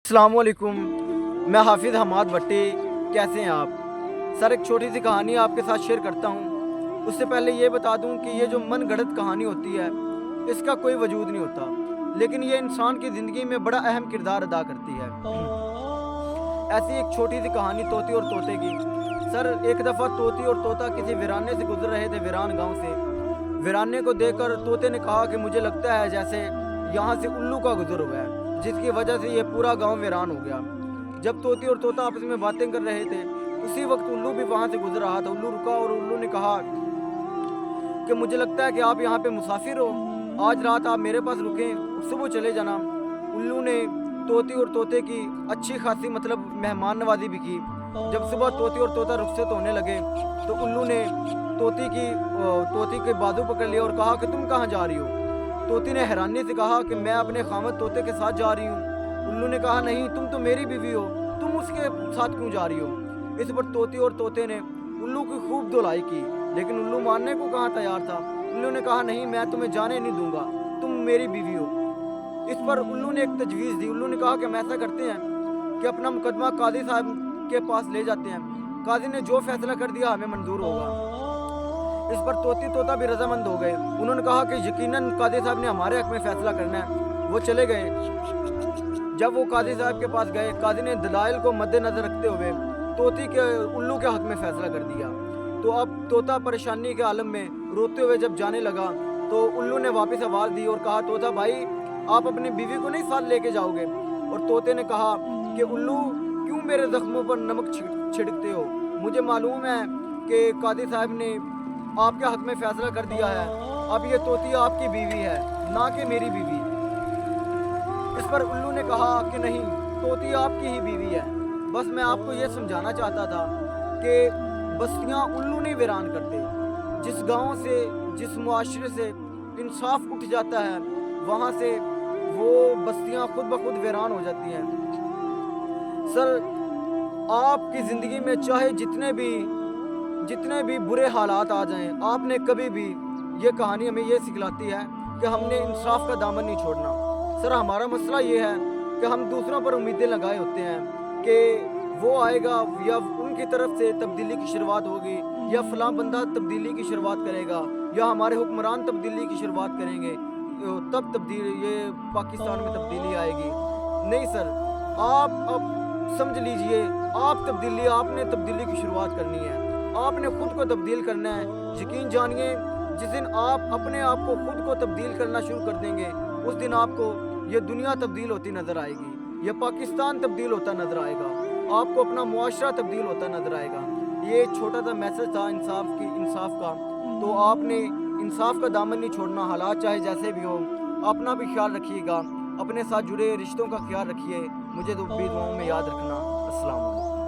अस्सलाम वालेकुम, मैं हाफिज़ हमाद भट्टी। कैसे हैं आप? सर, एक छोटी सी कहानी आपके साथ शेयर करता हूँ। उससे पहले ये बता दूँ कि ये जो मन गढ़ंत कहानी होती है, इसका कोई वजूद नहीं होता, लेकिन ये इंसान की ज़िंदगी में बड़ा अहम किरदार अदा करती है। ऐसी एक छोटी सी कहानी तोते और तोते की। सर, एक दफ़ा तोती और तोता किसी वीराने से गुजर रहे थे, वीरान गाँव से। वीराने को देखकर तोते ने कहा कि मुझे लगता है जैसे यहाँ से उल्लू का गुजर हुआ है, जिसकी वजह से ये पूरा गांव वीरान हो गया। जब तोती और तोता आपस में बातें कर रहे थे, उसी वक्त उल्लू भी वहाँ से गुजर रहा था। उल्लू रुका और उल्लू ने कहा कि मुझे लगता है कि आप यहाँ पे मुसाफिर हो, आज रात आप मेरे पास रुकें और सुबह चले जाना। उल्लू ने तोती और तोते की अच्छी खासी मेहमान नवाजी भी की। जब सुबह तोती और तोता रुखसत होने लगे तो उल्लू ने तोती के बाजू पकड़ लिया और कहा कि तुम कहाँ जा रही हो? तोती ने हैरानी से कहा कि मैं अपने खामद तोते के साथ जा रही हूँ। उल्लू ने कहा, नहीं, तुम तो मेरी बीवी हो, तुम उसके साथ क्यों जा रही हो? इस पर तोती और तोते ने उल्लू की खूब धुलाई की, लेकिन उल्लू मानने को कहाँ तैयार था। उल्लू ने कहा, नहीं, मैं तुम्हें जाने नहीं दूंगा, तुम मेरी बीवी हो। इस पर उल्लू ने एक तजवीज़ दी। उल्लू ने कहा कि हम ऐसा करते हैं कि अपना मुकदमा काजी साहब के पास ले जाते हैं, काजी ने जो फैसला कर दिया हमें मंजूर होगा। इस पर तोती तोता भी रजामंद हो गए। उन्होंने कहा कि यकीनन काजी साहब ने हमारे हक में फैसला करना है। वो चले गए। जब वो काजी साहब के पास गए, काजी ने दलाइल को मद्देनजर रखते हुए तोती के उल्लू के हक में फैसला कर दिया। तो अब तोता परेशानी के आलम में रोते हुए जब जाने लगा तो उल्लू ने वापस आवाज़ दी और कहा, तोता भाई, आप अपनी बीवी को नहीं साथ लेके जाओगे? और तोते ने कहा कि उल्लू, क्यों मेरे जख्मों पर नमक छिड़कते हो? मुझे मालूम है कि काजी साहब ने आपके हक में फैसला कर दिया है। अब ये तोती आपकी बीवी है, ना कि मेरी बीवी। इस पर उल्लू ने कहा कि नहीं, तोती आपकी ही बीवी है। बस मैं आपको ये समझाना चाहता था कि बस्तियां उल्लू नहीं वीरान करते। जिस गांव से, जिस मुआशरे से इंसाफ उठ जाता है, वहाँ से वो बस्तियां खुद ब खुद वीरान हो जाती हैं। सर, आपकी ज़िंदगी में चाहे जितने भी बुरे हालात आ जाएं, आपने कभी भी, ये कहानी हमें ये सिखलाती है कि हमने इंसाफ का दामन नहीं छोड़ना। सर, हमारा मसला ये है कि हम दूसरों पर उम्मीदें लगाए होते हैं कि वो आएगा या उनकी तरफ से तब्दीली की शुरुआत होगी या फलां बंदा तब्दीली की शुरुआत करेगा या हमारे हुक्मरान तब्दीली की शुरुआत करेंगे, तब ये पाकिस्तान में तब्दीली आएगी। नहीं सर, आप अब समझ लीजिए, आपने तब्दीली की शुरुआत करनी है, आपने खुद को तब्दील करना है। यकीन जानिए, जिस दिन आप अपने आप को खुद को तब्दील करना शुरू कर देंगे, उस दिन आपको ये दुनिया तब्दील होती नज़र आएगी, ये पाकिस्तान तब्दील होता नज़र आएगा, आपको अपना मुआशरा तब्दील होता नज़र आएगा। ये छोटा सा मैसेज था इंसाफ का। तो आपने इंसाफ का दामन नहीं छोड़ना, हालात चाहे जैसे भी हो। अपना भी ख्याल रखिएगा, अपने साथ जुड़े रिश्तों का ख्याल रखिए। मुझे तो दुआओं में याद रखना। अस्सलाम वालेकुम।